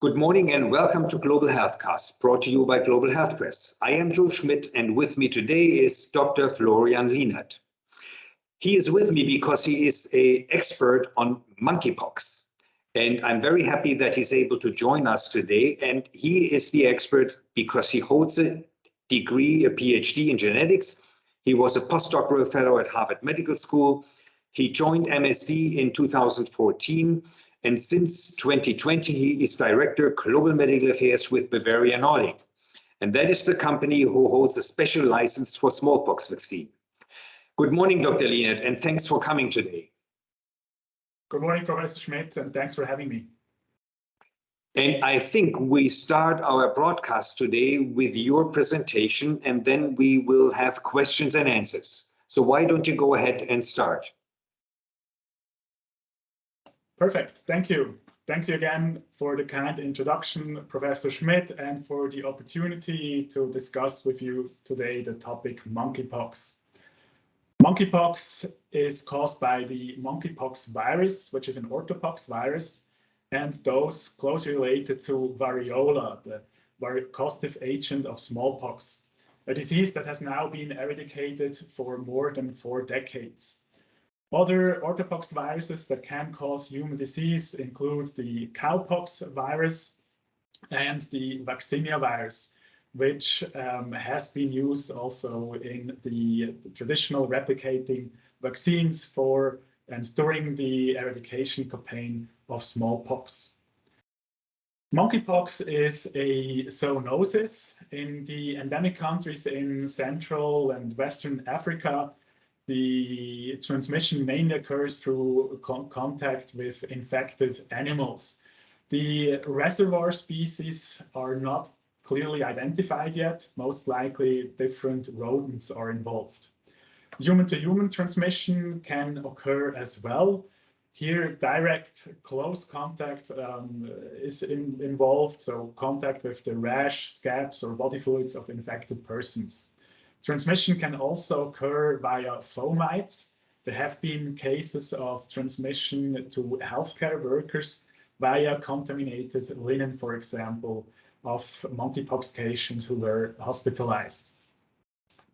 Good morning and welcome to Global Healthcast, brought to you by Global Health Press. I am Schmitt, and with me today is Dr. Florian Lienert. He is with me because he is an expert on monkeypox. And I'm very happy that he's able to join us today. And he is the expert because he holds a degree, a PhD in genetics. He was a postdoctoral fellow at Harvard Medical School. He joined MSD in 2014. And since 2020, he is Director Global Medical Affairs with Bavaria Nordic. And that is the company who holds a special license for smallpox vaccine. Good morning, Dr. Lienert, and thanks for coming today. Good morning, Professor Schmitt, and thanks for having me. And I think we start our broadcast today with your presentation, and then we will have questions and answers. So why don't you go ahead and start? Perfect, thank you. Thank you again for the kind introduction, Professor Schmitt, and for the opportunity to discuss with you today the topic monkeypox. Monkeypox is caused by the monkeypox virus, which is an orthopox virus, and those closely related to variola, the causative agent of smallpox, a disease that has now been eradicated for more than 4 decades. Other orthopox viruses that can cause human disease include the cowpox virus and the vaccinia virus, which has been used also in the traditional replicating vaccines for and during the eradication campaign of smallpox. Monkeypox is a zoonosis. In the endemic countries in Central and Western Africa, the transmission mainly occurs through contact with infected animals. The reservoir species are not clearly identified yet. Most likely different rodents are involved. Human-to-human transmission can occur as well. Here, direct close contact is involved, so contact with the rash, scabs, or body fluids of infected persons. Transmission can also occur via fomites. There have been cases of transmission to healthcare workers via contaminated linen, for example, of monkeypox patients who were hospitalized.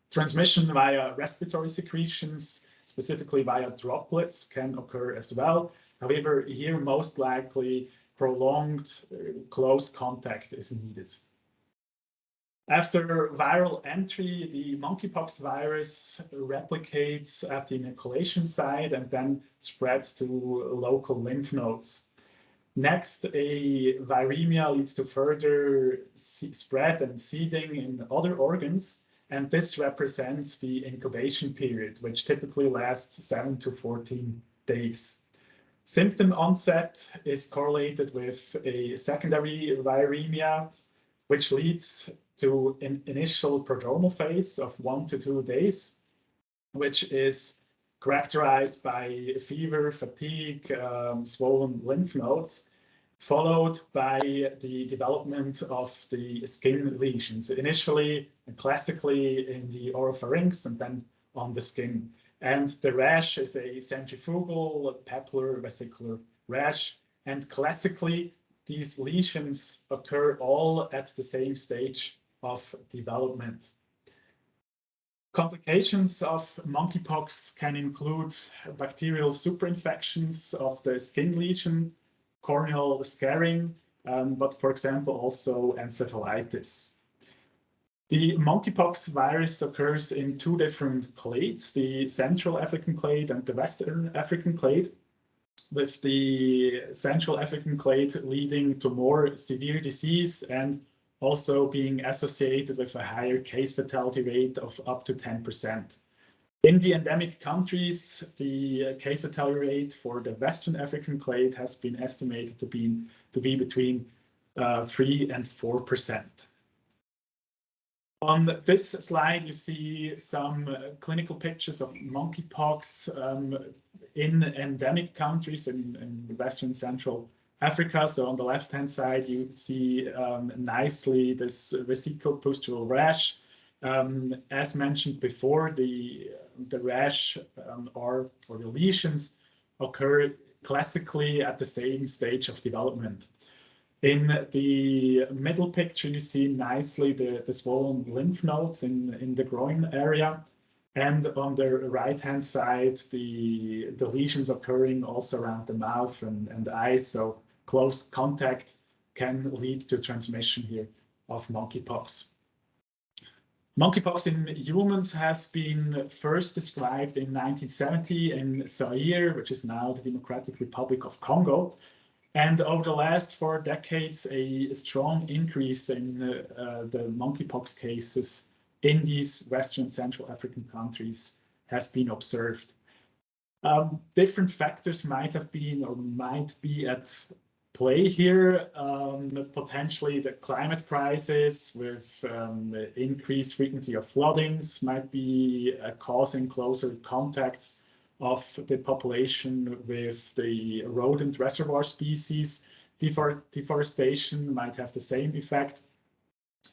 Transmission via respiratory secretions, specifically via droplets, can occur as well. However, here most likely prolonged close contact is needed. After viral entry, the monkeypox virus replicates at the inoculation site and then spreads to local lymph nodes. Next, a viremia leads to further spread and seeding in other organs, and this represents the incubation period, which typically lasts 7 to 14 days. Symptom onset is correlated with a secondary viremia, which leads to an initial prodromal phase of 1 to 2 days, which is characterized by fever, fatigue, swollen lymph nodes, followed by the development of the skin lesions, initially and classically in the oropharynx and then on the skin. And the rash is a centrifugal papillary vesicular rash, and classically these lesions occur all at the same stage of development. Complications of monkeypox can include bacterial superinfections of the skin lesion, corneal scarring, but for example also encephalitis. The monkeypox virus occurs in 2 different clades, the Central African clade and the Western African clade, with the Central African clade leading to more severe disease and also being associated with a higher case fatality rate of up to 10%. In the endemic countries, the case fatality rate for the Western African clade has been estimated to be between 3 and 4%. On this slide, you see some clinical pictures of monkeypox in endemic countries in Western Central Africa. So on the left-hand side, you see nicely this vesico-pustular rash. As mentioned before, the rash or the lesions occur classically at the same stage of development. In the middle picture, you see nicely the swollen lymph nodes in the groin area. And on the right-hand side, the lesions occurring also around the mouth and the eyes. So close contact can lead to transmission here of monkeypox. Monkeypox in humans has been first described in 1970 in Zaire, which is now the Democratic Republic of Congo. And over the last 4 decades, a strong increase in the monkeypox cases in these Western and Central African countries has been observed. Different factors might have been or might be at play here. Potentially the climate crisis with increased frequency of floodings might be causing closer contacts of the population with the rodent reservoir species. Deforestation might have the same effect,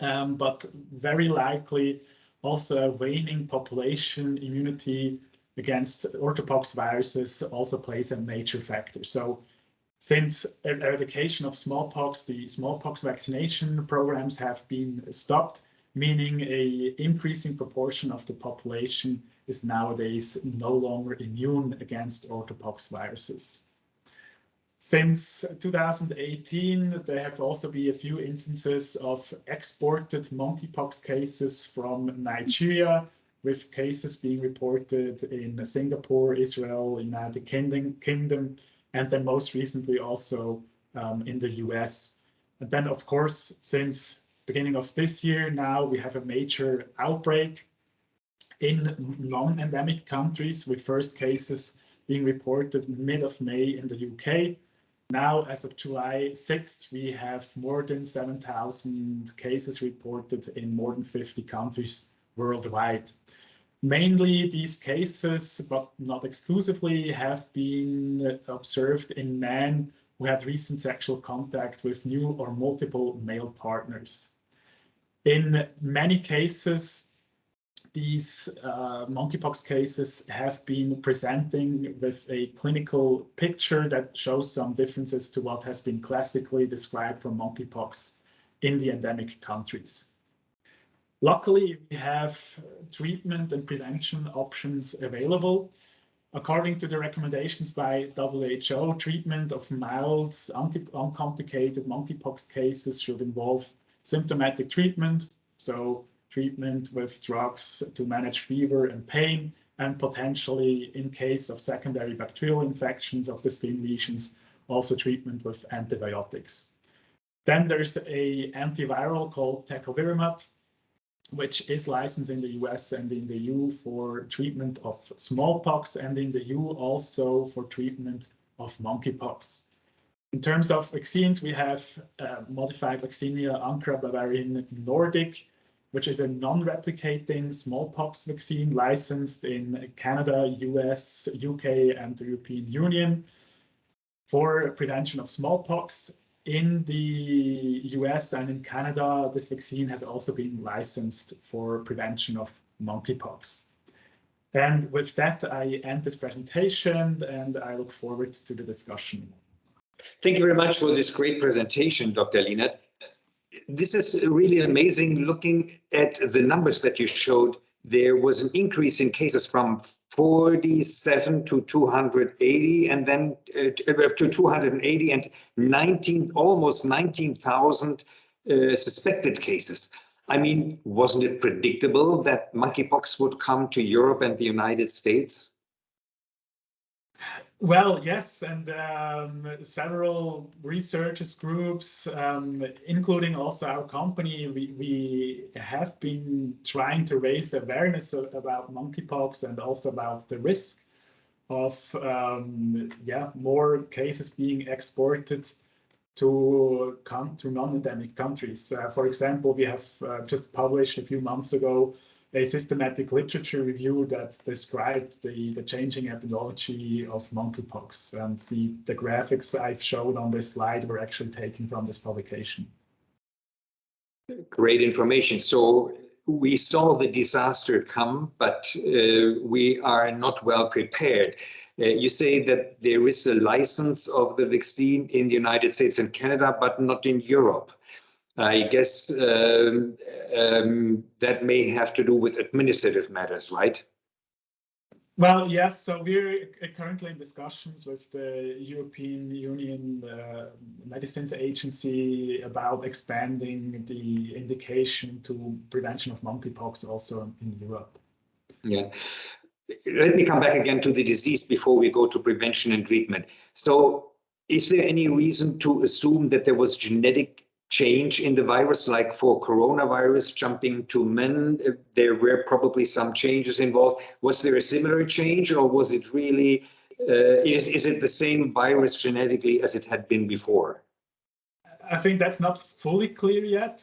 but very likely also a waning population immunity against orthopox viruses also plays a major factor. So since eradication of smallpox, the smallpox vaccination programs have been stopped, meaning an increasing proportion of the population is nowadays no longer immune against orthopox viruses. Since 2018, there have also been a few instances of exported monkeypox cases from Nigeria, with cases being reported in Singapore, Israel, United Kingdom, and then most recently also in the US. And then, of course, since beginning of this year, now we have a major outbreak in non-endemic countries, with first cases being reported mid of May in the UK. Now, as of July 6th, we have more than 7,000 cases reported in more than 50 countries worldwide. Mainly these cases, but not exclusively, have been observed in men who had recent sexual contact with new or multiple male partners. In many cases, these monkeypox cases have been presenting with a clinical picture that shows some differences to what has been classically described for monkeypox in the endemic countries. Luckily, we have treatment and prevention options available. According to the recommendations by WHO, treatment of mild, uncomplicated monkeypox cases should involve symptomatic treatment, so treatment with drugs to manage fever and pain, and potentially, in case of secondary bacterial infections of the skin lesions, also treatment with antibiotics. Then there's an antiviral called tecovirimat, which is licensed in the US and in the EU for treatment of smallpox, and in the EU also for treatment of monkeypox. In terms of vaccines, we have modified vaccinia Ankara Bavarian Nordic, which is a non-replicating smallpox vaccine licensed in Canada, US, UK, and the European Union for prevention of smallpox. In the US and in Canada, this vaccine has also been licensed for prevention of monkeypox. And with that, I end this presentation and I look forward to the discussion. Thank you very much for this great presentation, Dr. Lienert. This is really amazing. Looking at the numbers that you showed, there was an increase in cases from 47 to 280, and then to 280 and almost 19,000 suspected cases. I mean, wasn't it predictable that monkeypox would come to Europe and the United States? Well, yes, and several researchers groups, including also our company, we have been trying to raise awareness about monkeypox and also about the risk of more cases being exported to non-endemic countries. For example, we have just published a few months ago a systematic literature review that described the changing epidemiology of monkeypox. And the graphics I've showed on this slide were actually taken from this publication. Great information. So we saw the disaster come, but we are not well prepared. You say that there is a license of the vaccine in the United States and Canada, but not in Europe. I guess that may have to do with administrative matters, right? Well, yes. So we're currently in discussions with the European Union Medicines Agency about expanding the indication to prevention of monkeypox also in Europe. Yeah. Let me come back again to the disease before we go to prevention and treatment. So is there any reason to assume that there was genetic change in the virus, like for coronavirus jumping to men? There were probably some changes involved. Was there a similar change, or was it really, is it the same virus genetically as it had been before? I think that's not fully clear yet.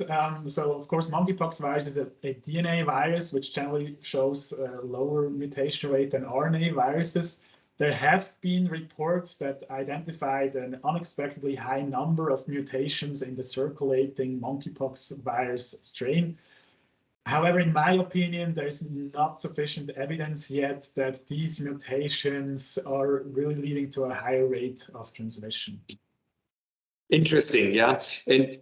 So, of course, monkeypox virus is a DNA virus, which generally shows a lower mutation rate than RNA viruses. There have been reports that identified an unexpectedly high number of mutations in the circulating monkeypox virus strain. However, in my opinion, there's not sufficient evidence yet that these mutations are really leading to a higher rate of transmission. Interesting, yeah. And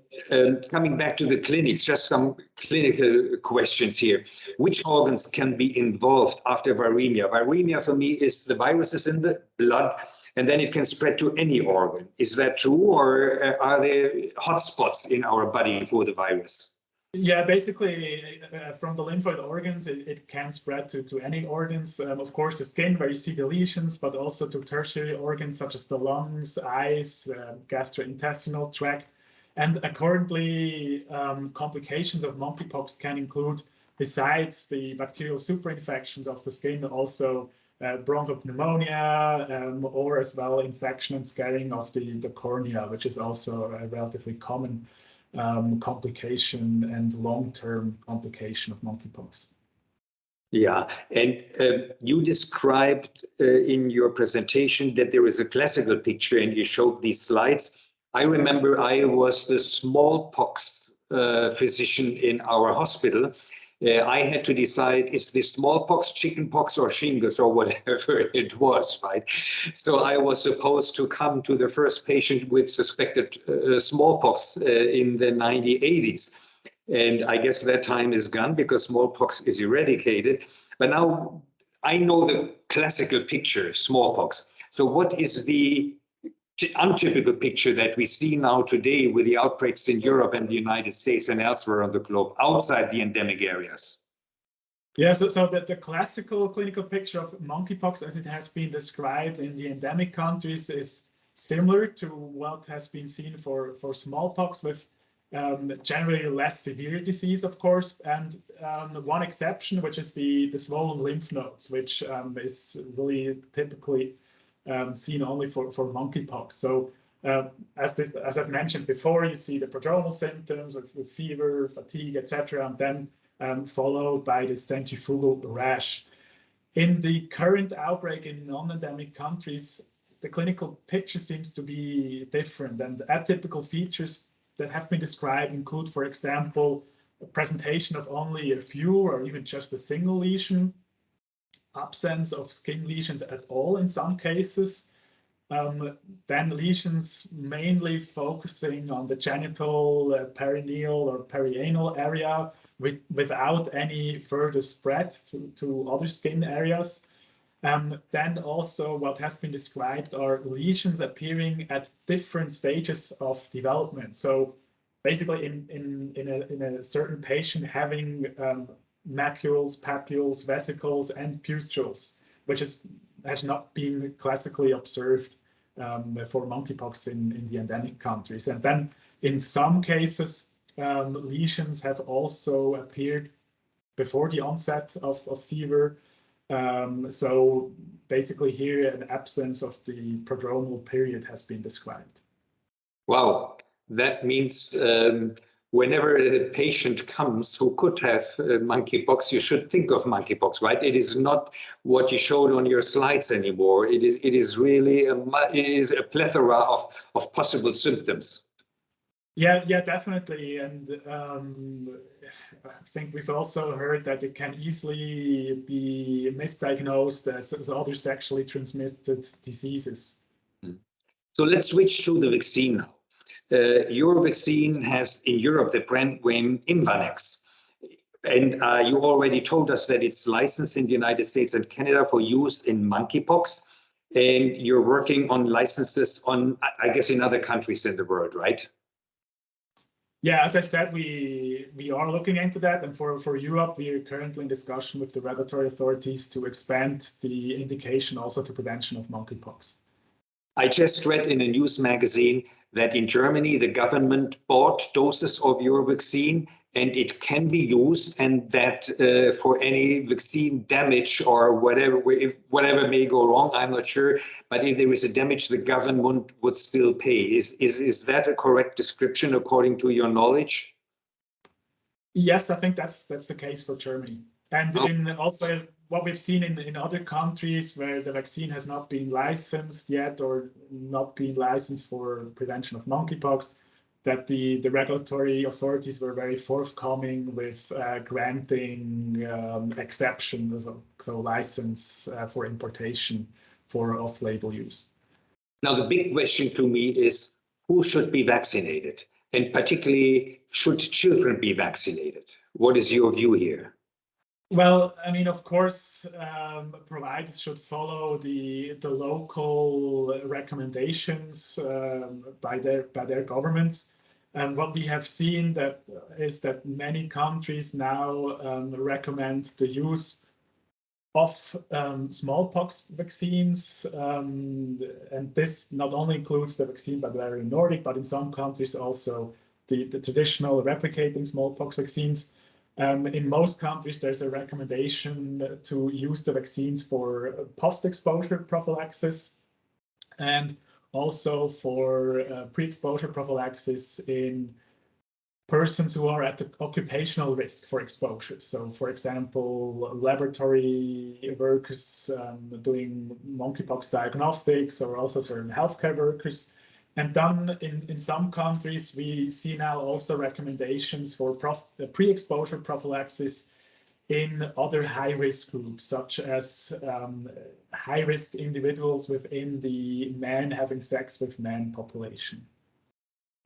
coming back to the clinics, just some clinical questions here. Which organs can be involved after viremia? Viremia for me is the virus is in the blood, and then it can spread to any organ. Is that true, or are there hotspots in our body for the virus? Yeah, basically, from the lymphoid organs, it can spread to any organs. Of course, the skin, where you see the lesions, but also to tertiary organs such as the lungs, eyes, gastrointestinal tract. And currently, complications of monkeypox can include, besides the bacterial superinfections of the skin, also bronchopneumonia, or as well infection and scarring of the cornea, which is also a relatively common complication and long-term complication of monkeypox. Yeah, and you described in your presentation that there is a classical picture, and you showed these slides. I remember I was the smallpox physician in our hospital. I had to decide, is this smallpox, chickenpox, or shingles, or whatever it was, right? So I was supposed to come to the first patient with suspected smallpox in the 1980s. And I guess that time is gone because smallpox is eradicated. But now I know the classical picture, smallpox. So what is the untypical picture that we see now today with the outbreaks in Europe and the United States and elsewhere on the globe outside the endemic areas? Yeah, so the classical clinical picture of monkeypox as it has been described in the endemic countries is similar to what has been seen for smallpox, with generally less severe disease, of course, and one exception, which is the swollen lymph nodes, which is really typically seen only for monkeypox. So as I've mentioned before, you see the prodromal symptoms with fever, fatigue, etc., and then followed by the centrifugal rash. In the current outbreak in non-endemic countries, the clinical picture seems to be different, and atypical features that have been described include, for example, a presentation of only a few or even just a single lesion, absence of skin lesions at all in some cases, then lesions mainly focusing on the genital, perineal, or perianal area without any further spread to other skin areas. Then also what has been described are lesions appearing at different stages of development. So basically in a certain patient having macules, papules, vesicles, and pustules, which has not been classically observed for monkeypox in the endemic countries. And then in some cases, lesions have also appeared before the onset of fever. So basically here an absence of the prodromal period has been described. Wow, that means whenever a patient comes who could have monkeypox, you should think of monkeypox, right? It is not what you showed on your slides anymore. It is really a plethora of possible symptoms. Yeah, definitely. And I think we've also heard that it can easily be misdiagnosed as other sexually transmitted diseases. So let's switch to the vaccine now. Your vaccine has in Europe the brand name Imvanex. And you already told us that it's licensed in the United States and Canada for use in monkeypox. And you're working on licenses on, I guess, in other countries in the world, right? Yeah, as I said, we are looking into that. And for Europe, we are currently in discussion with the regulatory authorities to expand the indication also to prevention of monkeypox. I just read in a news magazine that in Germany, the government bought doses of your vaccine and it can be used, and that for any vaccine damage or whatever, if whatever may go wrong, I'm not sure, but if there is a damage, the government would still pay. Is that a correct description according to your knowledge? Yes, I think that's the case for Germany. And in also what we've seen in other countries where the vaccine has not been licensed yet or not been licensed for prevention of monkeypox, that the regulatory authorities were very forthcoming with granting exceptions, so license for importation for off-label use. Now, the big question to me is who should be vaccinated? And particularly, should children be vaccinated? What is your view here? Well, I mean, of course, providers should follow the local recommendations by their governments. And what we have seen is that many countries now recommend the use of smallpox vaccines, and this not only includes the vaccine by Bavarian Nordic, but in some countries also the traditional replicating smallpox vaccines. In most countries, there's a recommendation to use the vaccines for post-exposure prophylaxis and also for pre-exposure prophylaxis in persons who are at occupational risk for exposure. So, for example, laboratory workers doing monkeypox diagnostics, or also certain healthcare workers. And then in some countries, we see now also recommendations for pre-exposure prophylaxis in other high-risk groups, such as high-risk individuals within the men having sex with men population.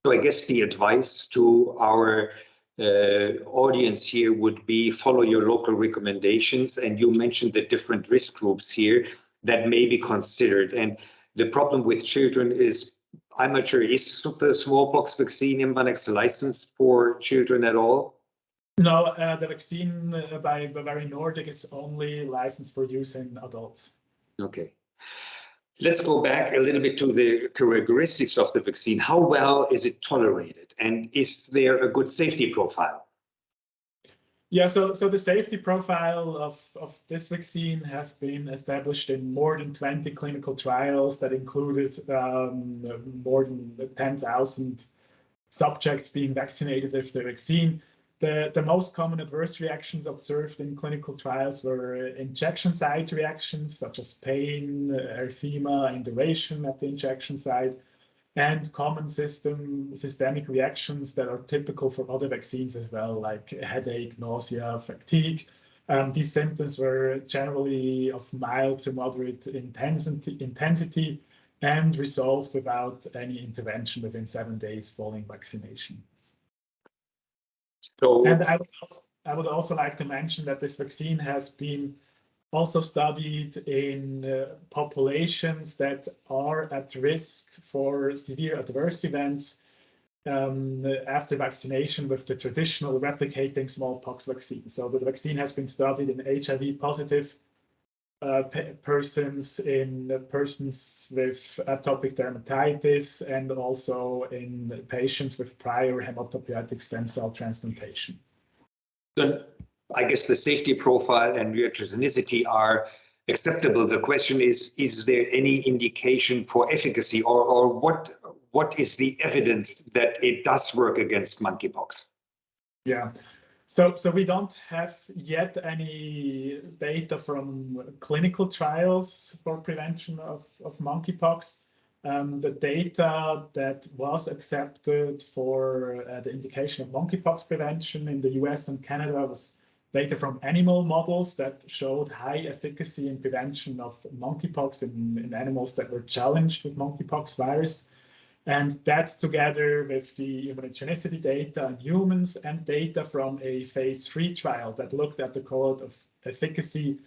So I guess the advice to our audience here would be follow your local recommendations. And you mentioned the different risk groups here that may be considered. And the problem with children is, I'm not sure, is the smallpox vaccine Imvanex licensed for children at all? No, the vaccine by Bavarian Nordic is only licensed for use in adults. Okay. Let's go back a little bit to the characteristics of the vaccine. How well is it tolerated? And is there a good safety profile? Yeah, so the safety profile of this vaccine has been established in more than 20 clinical trials that included more than 10,000 subjects being vaccinated with the vaccine. The most common adverse reactions observed in clinical trials were injection site reactions such as pain, erythema, induration at the injection site, and common systemic reactions that are typical for other vaccines as well, like headache, nausea, fatigue. These symptoms were generally of mild to moderate intensity and resolved without any intervention within 7 days following vaccination. So, and I would also like to mention that this vaccine has been also studied in populations that are at risk for severe adverse events after vaccination with the traditional replicating smallpox vaccine. So the vaccine has been studied in HIV positive persons, in persons with atopic dermatitis, and also in patients with prior hematopoietic stem cell transplantation. I guess the safety profile and reactogenicity are acceptable. The question is there any indication for efficacy, or what is the evidence that it does work against monkeypox? Yeah. So we don't have yet any data from clinical trials for prevention of monkeypox. The data that was accepted for the indication of monkeypox prevention in the US and Canada was data from animal models that showed high efficacy in prevention of monkeypox in animals that were challenged with monkeypox virus. And that together with the immunogenicity data in humans and data from a phase 3 trial that looked at the cohort of efficacy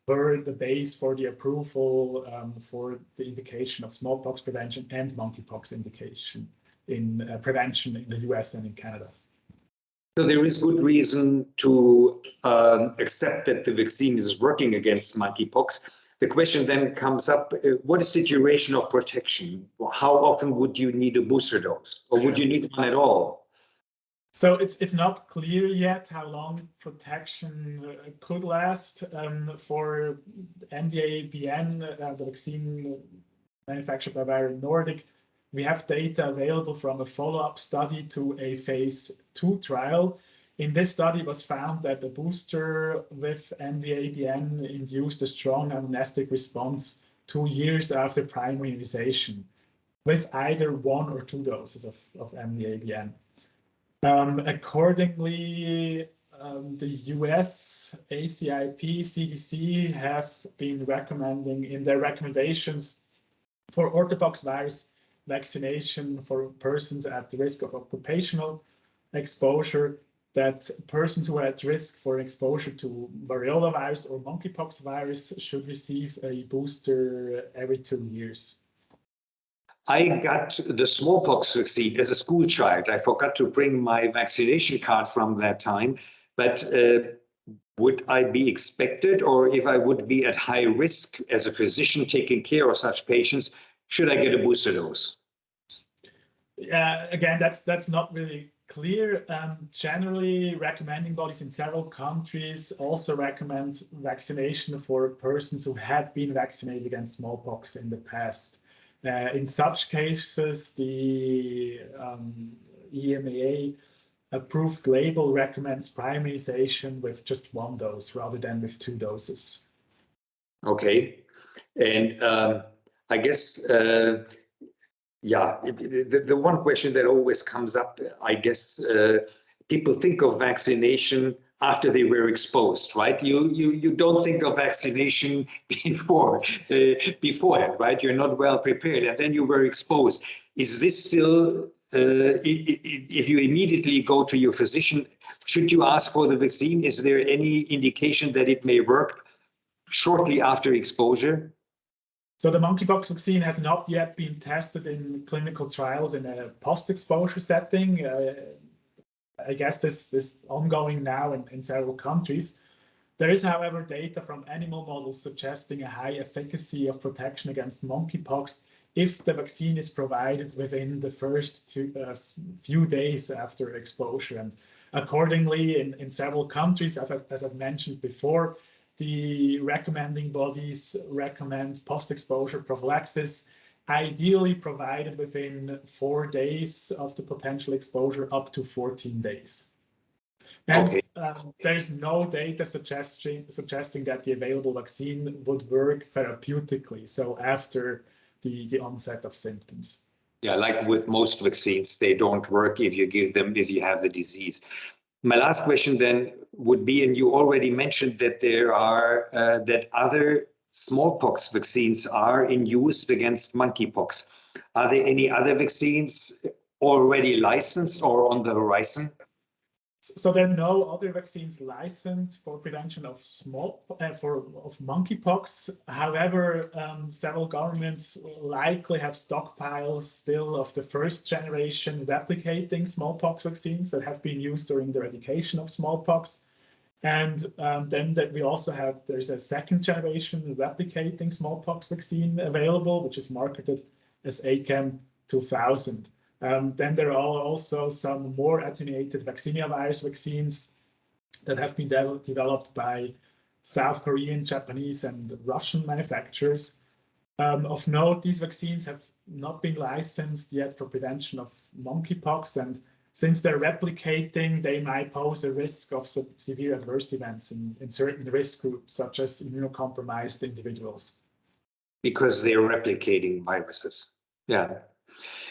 were the base for the approval for the indication of smallpox prevention and monkeypox indication in prevention in the US and in Canada. So there is good reason to accept that the vaccine is working against monkeypox. The question then comes up, what is the duration of protection? How often would you need a booster dose, or would you need one at all? So it's not clear yet how long protection could last. For MVA-BN, the vaccine manufactured by Bavarian Nordic, we have data available from a follow-up study to a phase 2 trial. In this study, it was found that the booster with MVA-BN induced a strong amnestic response 2 years after primary immunization with either 1 or 2 doses of MVA-BN. Accordingly, the US, ACIP, CDC have been recommending in their recommendations for orthopox virus vaccination for persons at risk of occupational exposure, that persons who are at risk for exposure to variola virus or monkeypox virus should receive a booster every 2 years. I got the smallpox vaccine as a school child. I forgot to bring my vaccination card from that time, but would I be expected, or if I would be at high risk as a physician taking care of such patients, should I get a booster dose? Again, that's not really clear. Generally, recommending bodies in several countries also recommend vaccination for persons who had been vaccinated against smallpox in the past. In such cases, the EMA approved label recommends primarization with just 1 dose rather than with 2 doses. Okay, and I guess yeah, the one question that always comes up, I guess, people think of vaccination after they were exposed, right? You don't think of vaccination beforehand, right? You're not well prepared, and then you were exposed. Is this still, if you immediately go to your physician, should you ask for the vaccine? Is there any indication that it may work shortly after exposure? So the monkeypox vaccine has not yet been tested in clinical trials in a post-exposure setting. I guess this is ongoing now in several countries. There is, however, data from animal models suggesting a high efficacy of protection against monkeypox if the vaccine is provided within the first few days after exposure. And accordingly, in several countries, as I've mentioned before, the recommending bodies recommend post-exposure prophylaxis, ideally provided within 4 days of the potential exposure up to 14 days. And Okay. there's no data suggesting that the available vaccine would work therapeutically, so after the onset of symptoms. Yeah, like with most vaccines, they don't work if you give them, if you have the disease. My last question then would be, and you already mentioned that there are that other smallpox vaccines are in use against monkeypox. Are there any other vaccines already licensed or on the horizon? So there are no other vaccines licensed for prevention of monkeypox. However, several governments likely have stockpiles still of the first generation replicating smallpox vaccines that have been used during the eradication of smallpox. And then we also have, there's a second generation replicating smallpox vaccine available, which is marketed as ACAM 2000. Then there are also some more attenuated vaccinia virus vaccines that have been developed by South Korean, Japanese, and Russian manufacturers. Of note, these vaccines have not been licensed yet for prevention of monkeypox, and since they're replicating, they might pose a risk of severe adverse events in certain risk groups, such as immunocompromised individuals. Because they're replicating viruses. Yeah,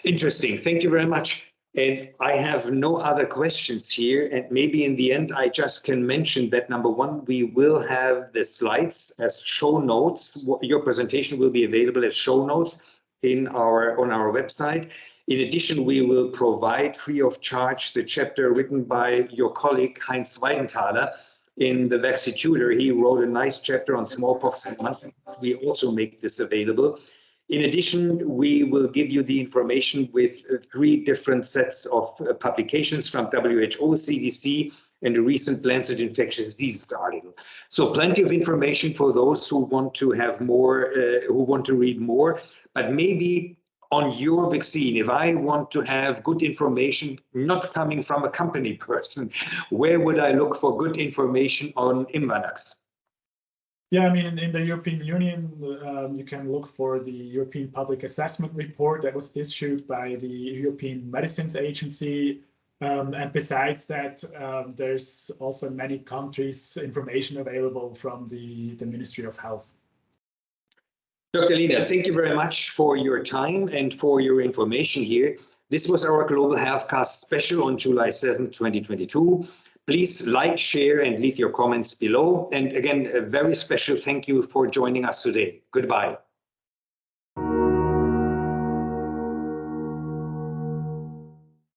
interesting. Thank you very much. And I have no other questions here. And maybe in the end, I just can mention that number one, we will have the slides as show notes. Your presentation will be available as show notes on our website. In addition, we will provide free of charge the chapter written by your colleague Heinz Weidenthaler in the Vaccitutor. He wrote a nice chapter on smallpox and monkeypox. We also make this available. In addition, we will give you the information with 3 different sets of publications from WHO, CDC, and a recent Lancet Infectious Diseases article. So plenty of information for those who want to have more, who want to read more, but maybe on your vaccine, if I want to have good information, not coming from a company person, where would I look for good information on Imvanax? Yeah, I mean, in the European Union, you can look for the European Public Assessment Report that was issued by the European Medicines Agency. And besides that, there's also many countries' information available from the Ministry of Health. Dr. Lienert, thank you very much for your time and for your information here. This was our Global Healthcast special on July 7th, 2022. Please like, share, and leave your comments below. And again, a very special thank you for joining us today. Goodbye.